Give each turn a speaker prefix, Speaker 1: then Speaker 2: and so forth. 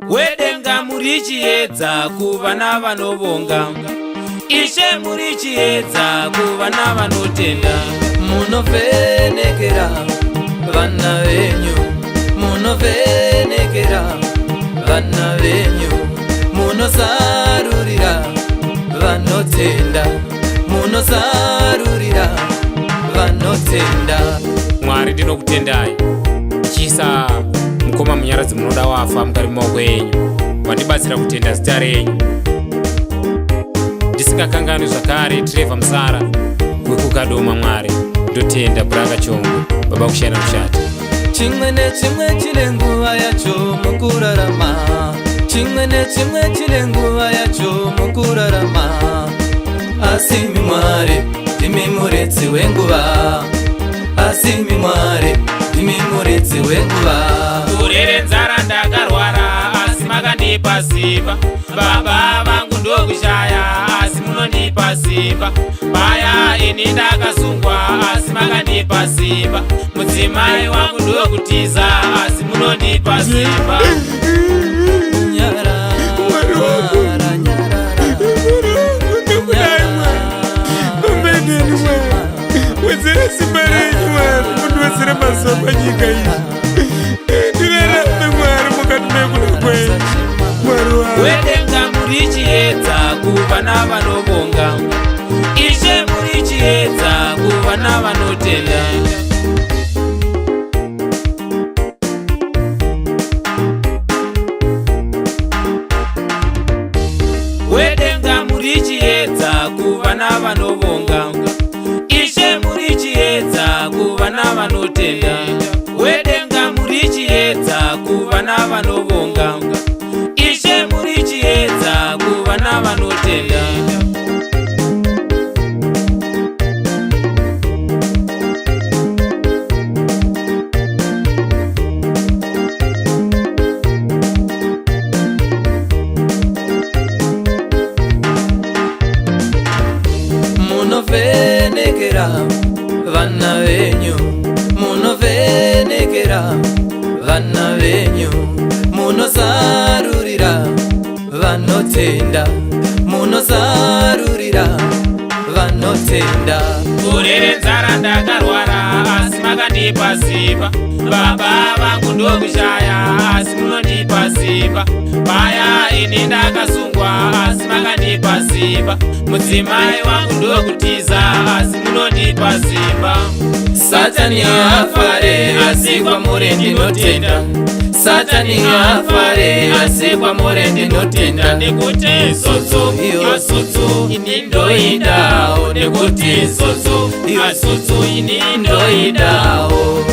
Speaker 1: wedenga muri chiedza kuvana vanovonga, Ishe muri chiedza kuvana vanotenda.
Speaker 2: Munovhenekera vana venyu, munovhenekera vana venyu, munosarurira vanotenda, munosarurira vanotenda.
Speaker 1: Mwari ndinokutendai, chisa mukoma munyaradzi munoda wafa mukari mumaoko enyu, wandibatsira kutenda zita renyu. Ndisingakanganwi zvakare Trevor Musara wekukadoma. Mwari ndotenda Branga Chongo baba kushana kushata.
Speaker 2: Chimwe nechimwe chine nguva yacho mukurarama, chimwe nechimwe chine nguva yacho mukurarama. Asimi Mwari ndimi muredzi wenguva, asimi Mwari ndimi muredzi wenguva.
Speaker 1: Kurere nzara ndakarwara asi makandipa simba, baba vangu ndokushaya asi munondipa simba. Paya ini ndakasungwa asi makandipa simba, mudzimai wangu ndokutiza asi munondipa simba.
Speaker 3: Wezere simba renyu Mwari, mundiwezere masoba nyika iyi. Ndirarame Mwari mukati mekuda kwenyu. Mwari wangu.
Speaker 1: Wedenga muri chiedza kuvana vanovonga, Ishe muri chiedza kuvana vanotenda. Wedenga muri chiedza kuvana vanovonga, Ishe muri chiedza kuvana vanotenda. Wedenga muri chiedza kuvana vanovonga, Ishe muri chiedza kuvana vanotenda.
Speaker 2: Munovhenekera vana venyu, munovhenekera vana venyu, munosarurira vanotenda, munosarurira vanotenda.
Speaker 1: Kurere nzara ndakarwara asi makandipa simba, baba vangu ndokushaya asi munondipa simba. Paya ini ndakasungwa asi makandipa simba, mudzimai wangu ndokutiza asi munondipa simba.
Speaker 2: Satani afare asi kwamuri ndinotenda, Satani afare asi kwamuri ndinotenda.
Speaker 1: Nekuti zodzo iyo zodzo ini ndoidawo, nekuti zodzo iyo zodzo ini ndoidawo.